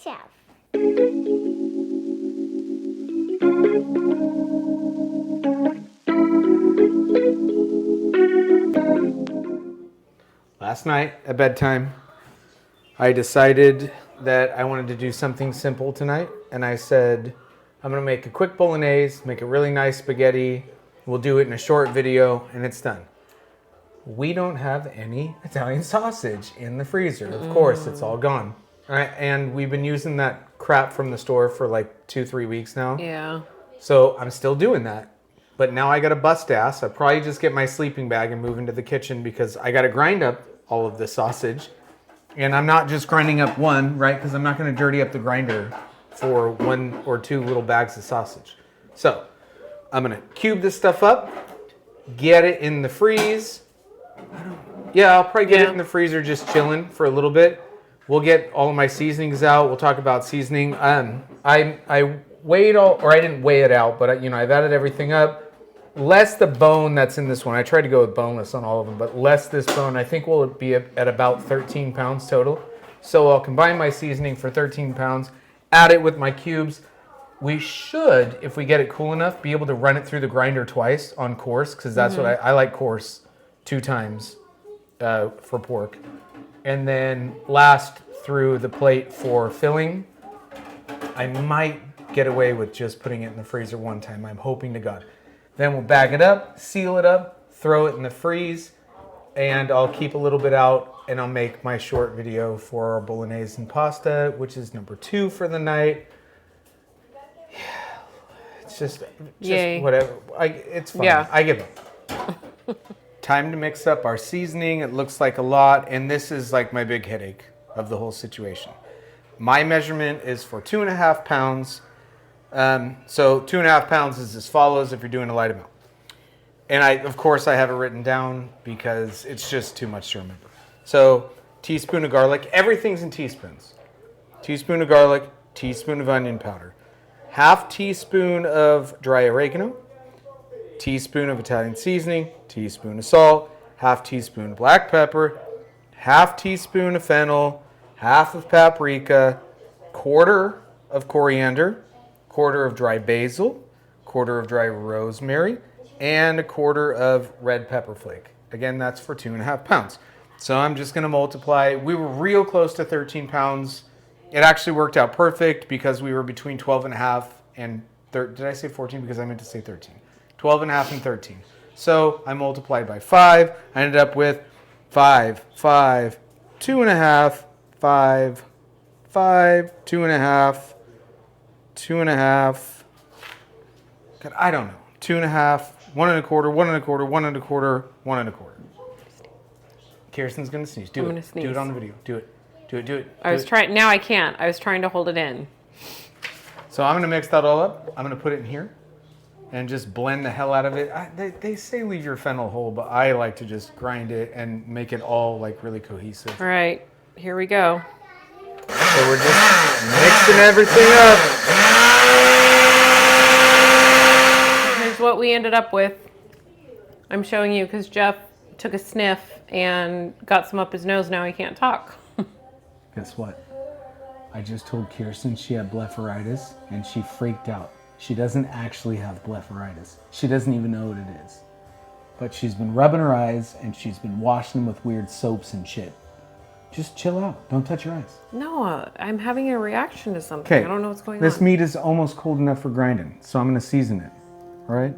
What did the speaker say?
myself. Last night at bedtime, I decided that I wanted to do something simple tonight, and I said, I'm gonna make a quick bolognese, make a really nice spaghetti. We'll do it in a short video, and it's done. We don't have any Italian sausage in the freezer. Of course, it's all gone. All right, and we've been using that crap from the store for like 2-3 weeks now. Yeah. So I'm still doing that. But now I got to bust ass. I probably just get my sleeping bag and move into the kitchen because I got to grind up all of the sausage. And I'm not just grinding up one, right? Because I'm not going to dirty up the grinder for 1 or 2 little bags of sausage. So I'm going to cube this stuff up, get it in the freeze. I'll probably get it in the freezer just chilling for a little bit. We'll get all of my seasonings out. We'll talk about seasoning. I weighed all, or I didn't weigh it out, but I've added everything up. Less the bone that's in this one. I tried to go with boneless on all of them, but less this bone. I think we'll be at about 13 pounds total. So I'll combine my seasoning for 13 pounds, add it with my cubes. We should, if we get it cool enough, be able to run it through the grinder twice on coarse, because that's what I like coarse 2 times for pork. And then last through the plate for filling. I might get away with just putting it in the freezer one time. I'm hoping to God. Then we'll bag it up, seal it up, throw it in the freeze, and I'll keep a little bit out, and I'll make my short video for our bolognese and pasta, which is number 2 for the night. Yeah, it's just whatever. It's fun. Yeah. I give up. Time to mix up our seasoning. It looks like a lot, and this is like my big headache of the whole situation. My measurement is for 2.5 pounds. So 2.5 pounds is as follows if you're doing a light amount. And of course I have it written down because it's just too much to remember. So teaspoon of garlic, everything's in teaspoons. Teaspoon of garlic, teaspoon of onion powder, half teaspoon of dry oregano, teaspoon of Italian seasoning, teaspoon of salt, half teaspoon of black pepper, half teaspoon of fennel, half of paprika, quarter of coriander, quarter of dry basil, quarter of dry rosemary, and a quarter of red pepper flake. Again, that's for 2.5 pounds. So I'm just gonna multiply. We were real close to 13 pounds. It actually worked out perfect because we were between 12.5 and 13. Did I say 14? Because I meant to say 13. 12.5 and 13. So I multiplied by 5. I ended up with 5, 2.5, 5, 2.5, 2.5. God, I don't know. 2.5, 1.25, 1.25, 1.25, 1.25. Kirsten's gonna sneeze. I'm gonna sneeze. Do it on the video. Do it. I was trying. Now I can't. I was trying to hold it in. So I'm gonna mix that all up. I'm gonna put it in here and just blend the hell out of it. They say leave your fennel whole, but I like to just grind it and make it all like really cohesive. All right, here we go. So we're just mixing everything up. Here's what we ended up with. I'm showing you because Jeff took a sniff and got some up his nose. Now he can't talk. Guess what? I just told Kirsten she had blepharitis and she freaked out. She doesn't actually have blepharitis. She doesn't even know what it is. But she's been rubbing her eyes and she's been washing them with weird soaps and shit. Just chill out. Don't touch your eyes. No, I'm having a reaction to something. Okay. I don't know what's going on. This meat is almost cold enough for grinding, so I'm going to season it. All right?